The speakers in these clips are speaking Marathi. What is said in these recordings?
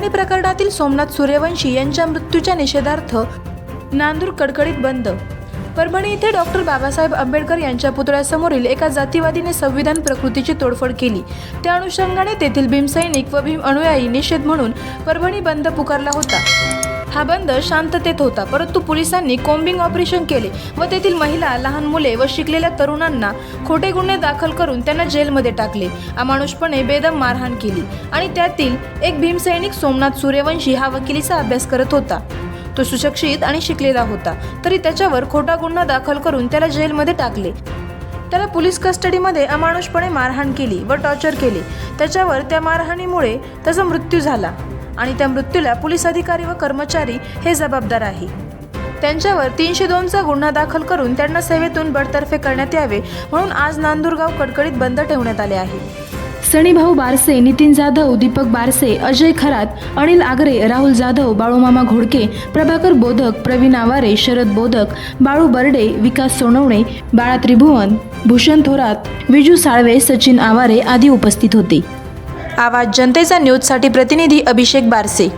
परभणी प्रकरणातील सोमनाथ सूर्यवंशी यांच्या मृत्यूच्या निषेधार्थ नांदूर कडकडीत बंद। परभणी येथे डॉक्टर बाबासाहेब आंबेडकर यांच्या पुतळ्यासमोरील एका जातीवादीने संविधान प्रकृतीची तोडफोड केली। त्या अनुषंगाने तेथील भीमसैनिक व भीम अनुयायी निषेध म्हणून परभणी बंद पुकारला होता। हा बंद शांततेत होता, परंतु पोलिसांनी कॉम्बिंग ऑपरेशन केले व तेथील महिला, लहान मुले व शिकलेल्या तरुणांना खोटे गुन्हे दाखल करून त्यांना जेलमध्ये टाकले। अमानुषपणे बेदम मारहाण केली आणि त्यातील एक भीमसैनिक सोमनाथ सूर्यवंशी हा वकिलीचा अभ्यास करत होता। तो सुशिक्षित आणि शिकलेला होता, तरी त्याच्यावर खोटा गुन्हा दाखल करून त्याला जेलमध्ये टाकले। त्याला पोलीस कस्टडीमध्ये अमानुषपणे मारहाण केली व टॉर्चर केले। त्याच्यावर त्या मारहाणीमुळे त्याचा मृत्यू झाला आणि त्या मृत्यूला पोलीस अधिकारी व कर्मचारी हे जबाबदार आहे। त्यांच्यावर 302 चा गुन्हा दाखल करून त्यांना सेवेतून बडतर्फे करण्यात यावे म्हणून आज नांदूरगाव कडकडीत बंद ठेवण्यात आले आहे। सणीभाऊ बारसे, नितीन जाधव, दीपक बारसे, अजय खरात, अनिल आगरे, राहुल जाधव, बाळूमामा घोडके, प्रभाकर बोधक, प्रवीण आवारे, शरद बोधक, बाळू बर्डे, विकास सोनवणे, बाळा त्रिभुवन, भूषण थोरात, विजू साळवे, सचिन आवारे आदी उपस्थित होते। आवाज जनतेचा न्यूजसाठी प्रतिनिधी अभिषेक बारसे।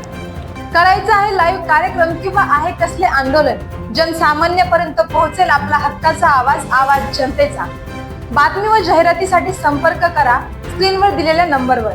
करायचं आहे लाईव्ह कार्यक्रम किंवा आहे कसले आंदोलन, जनसामान्यपर्यंत पोहोचेल आपला हक्काचा आवाज, आवाज जनतेचा। बातमी व जाहिरातीसाठी संपर्क करा स्क्रीनवर दिलेल्या नंबरवर।